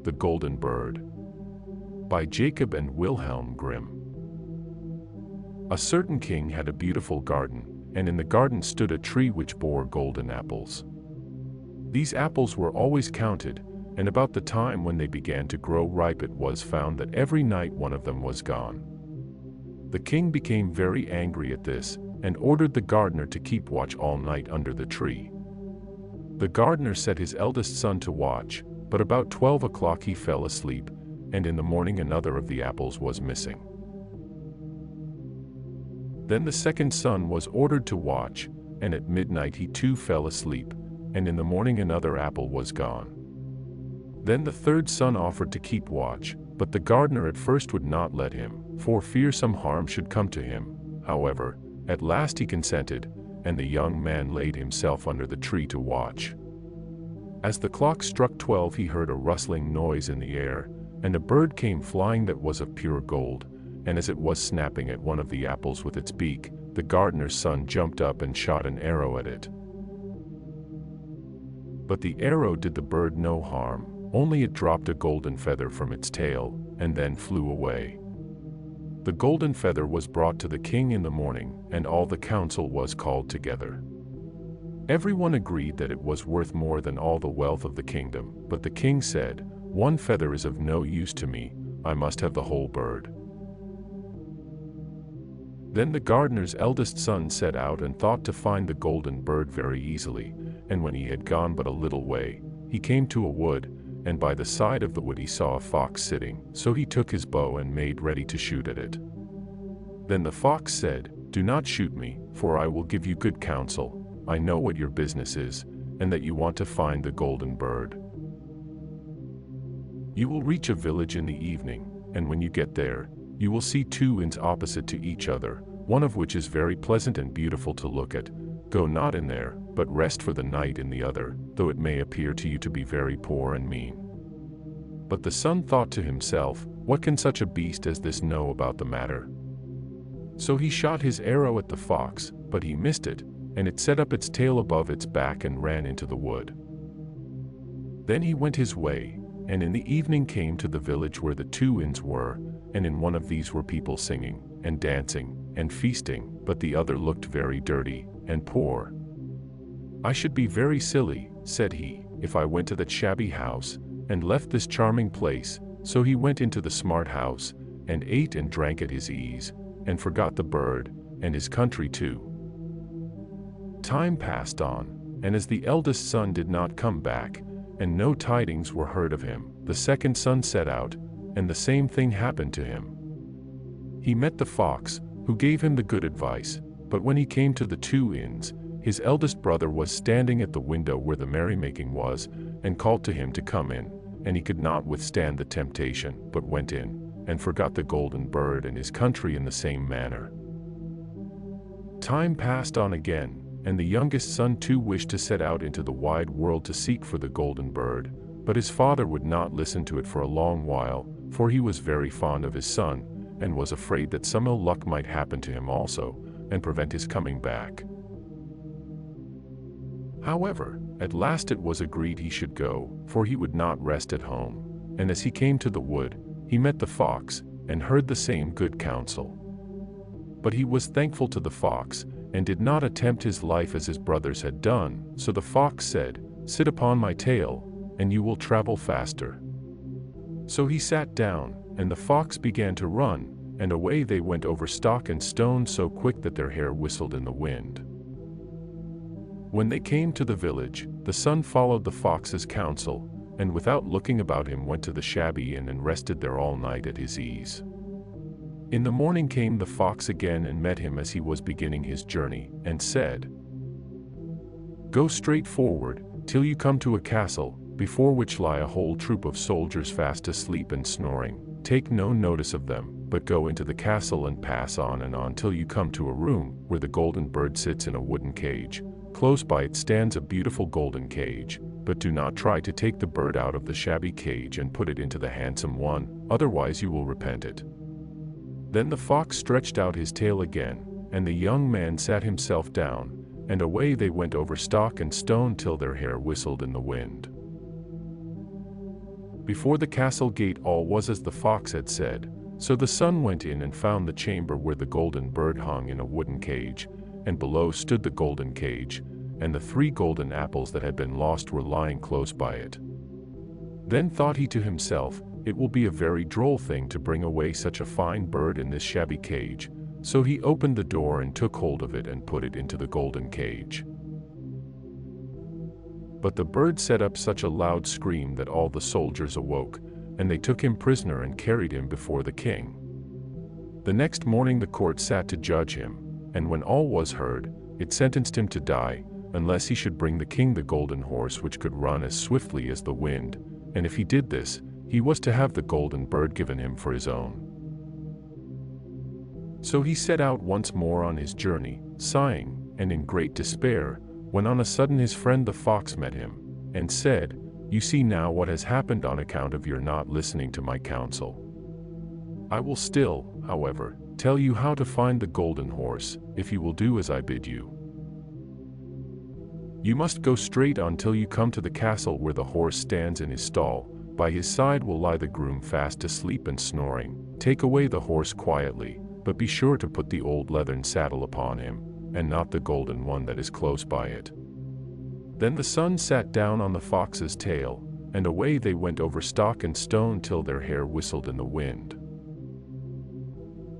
The Golden Bird, by Jacob and Wilhelm Grimm. A certain king had a beautiful garden, and in the garden stood a tree which bore golden apples. These apples were always counted, and about the time when they began to grow ripe it was found that every night one of them was gone. The king became very angry at this, and ordered the gardener to keep watch all night under the tree. The gardener set his eldest son to watch, but about 12 o'clock he fell asleep, and in the morning another of the apples was missing. Then the second son was ordered to watch, and at midnight he too fell asleep, and in the morning another apple was gone. Then the third son offered to keep watch, but the gardener at first would not let him, for fear some harm should come to him. However, at last he consented, and the young man laid himself under the tree to watch. As the clock struck 12 he heard a rustling noise in the air, and a bird came flying that was of pure gold, and as it was snapping at one of the apples with its beak, the gardener's son jumped up and shot an arrow at it. But the arrow did the bird no harm, only it dropped a golden feather from its tail, and then flew away. The golden feather was brought to the king in the morning, and all the council was called together. Everyone agreed that it was worth more than all the wealth of the kingdom, but the king said, "One feather is of no use to me, I must have the whole bird." Then the gardener's eldest son set out and thought to find the golden bird very easily, and when he had gone but a little way, he came to a wood, and by the side of the wood he saw a fox sitting, so he took his bow and made ready to shoot at it. Then the fox said, "Do not shoot me, for I will give you good counsel. I know what your business is, and that you want to find the golden bird. You will reach a village in the evening, and when you get there, you will see two inns opposite to each other, one of which is very pleasant and beautiful to look at. Go not in there, but rest for the night in the other, though it may appear to you to be very poor and mean." But the son thought to himself, "What can such a beast as this know about the matter?" So he shot his arrow at the fox, but he missed it, and it set up its tail above its back and ran into the wood. Then he went his way, and in the evening came to the village where the two inns were, and in one of these were people singing, and dancing, and feasting, but the other looked very dirty and poor. "I should be very silly," said he, "if I went to that shabby house, and left this charming place." So he went into the smart house, and ate and drank at his ease, and forgot the bird, and his country too. Time passed on, and as the eldest son did not come back, and no tidings were heard of him, the second son set out, and the same thing happened to him. He met the fox, who gave him the good advice, but when he came to the two inns, his eldest brother was standing at the window where the merrymaking was, and called to him to come in, and he could not withstand the temptation, but went in, and forgot the golden bird and his country in the same manner. Time passed on again, and the youngest son too wished to set out into the wide world to seek for the golden bird, but his father would not listen to it for a long while, for he was very fond of his son, and was afraid that some ill luck might happen to him also, and prevent his coming back. However, at last it was agreed he should go, for he would not rest at home, and as he came to the wood, he met the fox, and heard the same good counsel. But he was thankful to the fox, and did not attempt his life as his brothers had done, so the fox said, "Sit upon my tail, and you will travel faster." So he sat down, and the fox began to run, and away they went over stock and stone so quick that their hair whistled in the wind. When they came to the village, the son followed the fox's counsel, and without looking about him went to the shabby inn and rested there all night at his ease. In the morning came the fox again and met him as he was beginning his journey, and said, "Go straight forward, till you come to a castle, before which lie a whole troop of soldiers fast asleep and snoring. Take no notice of them, but go into the castle and pass on and on till you come to a room where the golden bird sits in a wooden cage. Close by it stands a beautiful golden cage, but do not try to take the bird out of the shabby cage and put it into the handsome one, otherwise you will repent it." Then the fox stretched out his tail again, and the young man sat himself down, and away they went over stock and stone till their hair whistled in the wind. Before the castle gate all was as the fox had said, so the son went in and found the chamber where the golden bird hung in a wooden cage, and below stood the golden cage, and the 3 golden apples that had been lost were lying close by it. Then thought he to himself, it will be a very droll thing to bring away such a fine bird in this shabby cage, so he opened the door and took hold of it and put it into the golden cage. But the bird set up such a loud scream that all the soldiers awoke, and they took him prisoner and carried him before the king. The next morning the court sat to judge him, and when all was heard, it sentenced him to die, unless he should bring the king the golden horse which could run as swiftly as the wind, and if he did this, he was to have the golden bird given him for his own. So he set out once more on his journey, sighing, and in great despair, when on a sudden his friend the fox met him, and said, "You see now what has happened on account of your not listening to my counsel. I will still, however, tell you how to find the golden horse, if you will do as I bid you. You must go straight on till you come to the castle where the horse stands in his stall. By his side will lie the groom fast asleep and snoring. Take away the horse quietly, but be sure to put the old leathern saddle upon him, and not the golden one that is close by it." Then the son sat down on the fox's tail, and away they went over stock and stone till their hair whistled in the wind.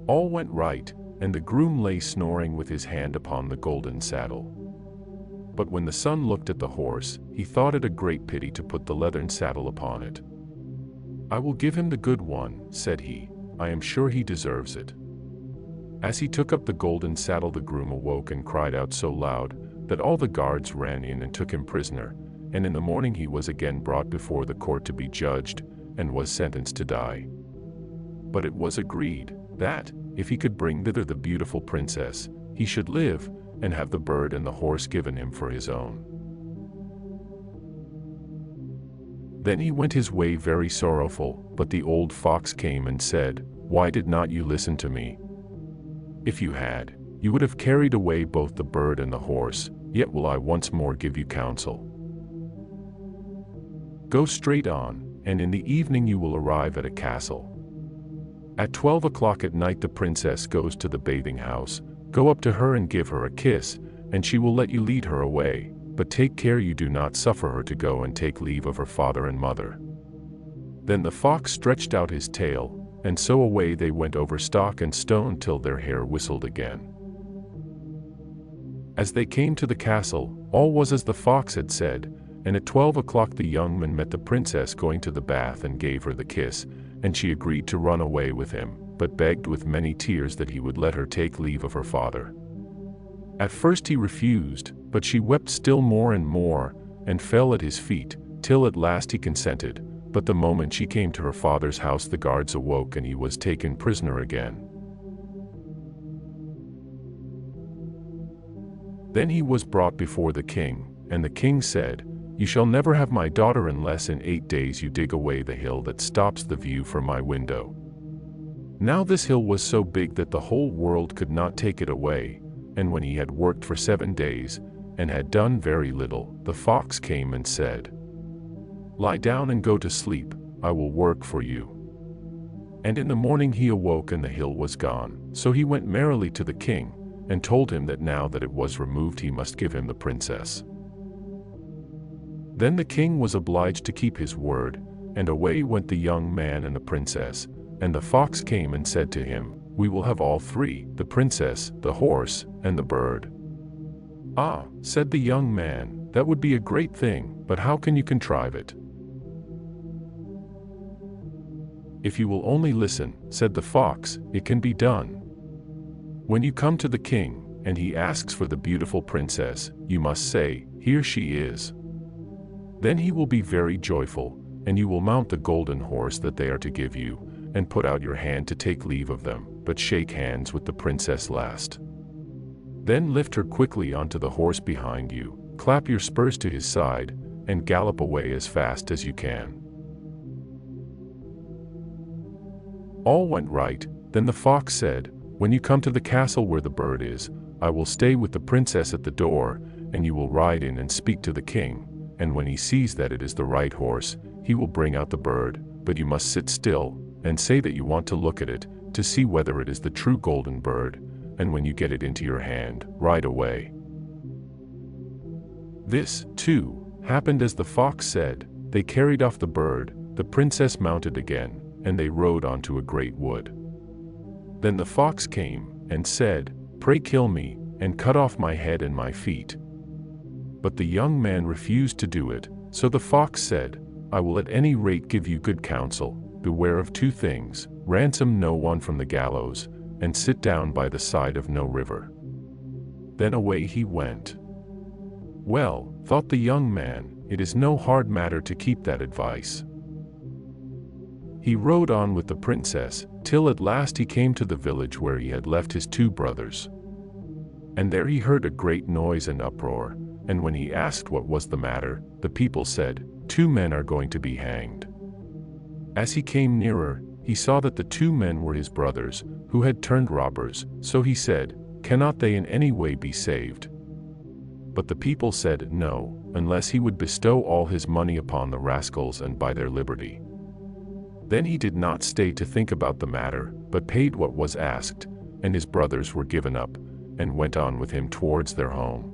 All went right, and the groom lay snoring with his hand upon the golden saddle. But when the son looked at the horse, he thought it a great pity to put the leathern saddle upon it. "I will give him the good one," said he. "I am sure he deserves it." As he took up the golden saddle, the groom awoke and cried out so loud that all the guards ran in and took him prisoner, and in the morning he was again brought before the court to be judged, and was sentenced to die. But it was agreed that, if he could bring thither the beautiful princess, he should live, and have the bird and the horse given him for his own. Then he went his way very sorrowful, but the old fox came and said, "Why did not you listen to me? If you had, you would have carried away both the bird and the horse, yet will I once more give you counsel. Go straight on, and in the evening you will arrive at a castle. At 12 o'clock at night the princess goes to the bathing house. Go up to her and give her a kiss, and she will let you lead her away, but take care you do not suffer her to go and take leave of her father and mother." Then the fox stretched out his tail, and so away they went over stock and stone till their hair whistled again. As they came to the castle, all was as the fox had said, and at 12 o'clock the young man met the princess going to the bath and gave her the kiss, and she agreed to run away with him, but begged with many tears that he would let her take leave of her father. At first he refused, but she wept still more and more, and fell at his feet, till at last he consented, but the moment she came to her father's house the guards awoke and he was taken prisoner again. Then he was brought before the king, and the king said, "You shall never have my daughter unless in 8 days you dig away the hill that stops the view from my window." Now this hill was so big that the whole world could not take it away, and when he had worked for 7 days, and had done very little, the fox came and said, "Lie down and go to sleep, I will work for you." And in the morning he awoke and the hill was gone, so he went merrily to the king, and told him that now that it was removed he must give him the princess. Then the king was obliged to keep his word, and away went the young man and the princess, and the fox came and said to him, "We will have all 3, the princess, the horse, and the bird." "Ah," said the young man, "that would be a great thing, but how can you contrive it?" "If you will only listen," said the fox, "it can be done. When you come to the king, and he asks for the beautiful princess, you must say, 'Here she is.' Then he will be very joyful, and you will mount the golden horse that they are to give you, and put out your hand to take leave of them, but shake hands with the princess last. Then lift her quickly onto the horse behind you, clap your spurs to his side, and gallop away as fast as you can." All went right. Then the fox said, "When you come to the castle where the bird is, I will stay with the princess at the door, and you will ride in and speak to the king, and when he sees that it is the right horse, he will bring out the bird, but you must sit still, and say that you want to look at it, to see whether it is the true golden bird, and when you get it into your hand, ride away." This, too, happened as the fox said. They carried off the bird, the princess mounted again, and they rode on to a great wood. Then the fox came, and said, "Pray kill me, and cut off my head and my feet." But the young man refused to do it, so the fox said, "I will at any rate give you good counsel. Beware of two things: ransom no one from the gallows, and sit down by the side of no river." Then away he went. Well, thought the young man, it is no hard matter to keep that advice. He rode on with the princess, till at last he came to the village where he had left his two brothers. And there he heard a great noise and uproar, and when he asked what was the matter, the people said, "Two men are going to be hanged." As he came nearer, he saw that the two men were his brothers, who had turned robbers, so he said, "Cannot they in any way be saved?" But the people said no, unless he would bestow all his money upon the rascals and buy their liberty. Then he did not stay to think about the matter, but paid what was asked, and his brothers were given up, and went on with him towards their home.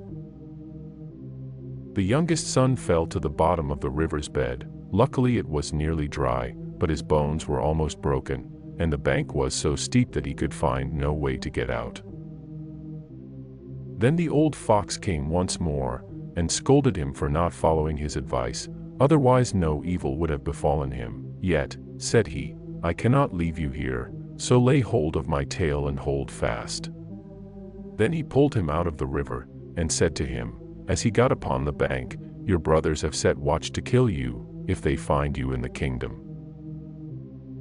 The youngest son fell to the bottom of the river's bed. Luckily it was nearly dry, but his bones were almost broken, and the bank was so steep that he could find no way to get out. Then the old fox came once more, and scolded him for not following his advice, otherwise no evil would have befallen him. "Yet," said he, "I cannot leave you here, so lay hold of my tail and hold fast." Then he pulled him out of the river, and said to him, as he got upon the bank, "Your brothers have set watch to kill you, if they find you in the kingdom."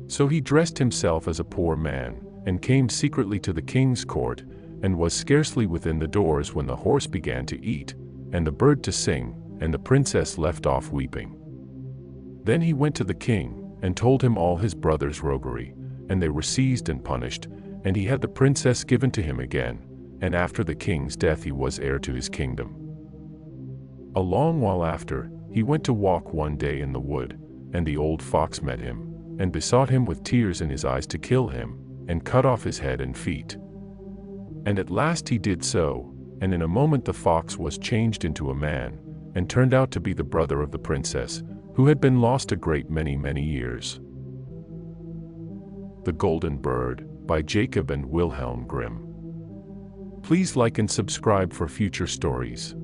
So he dressed himself as a poor man, and came secretly to the king's court, and was scarcely within the doors when the horse began to eat, and the bird to sing, and the princess left off weeping. Then he went to the king, and told him all his brothers' roguery, and they were seized and punished, and he had the princess given to him again, and after the king's death he was heir to his kingdom. A long while after, he went to walk one day in the wood, and the old fox met him, and besought him with tears in his eyes to kill him, and cut off his head and feet. And at last he did so, and in a moment the fox was changed into a man, and turned out to be the brother of the princess, who had been lost a great many years. The Golden Bird, by Jacob and Wilhelm Grimm. Please like and subscribe for future stories.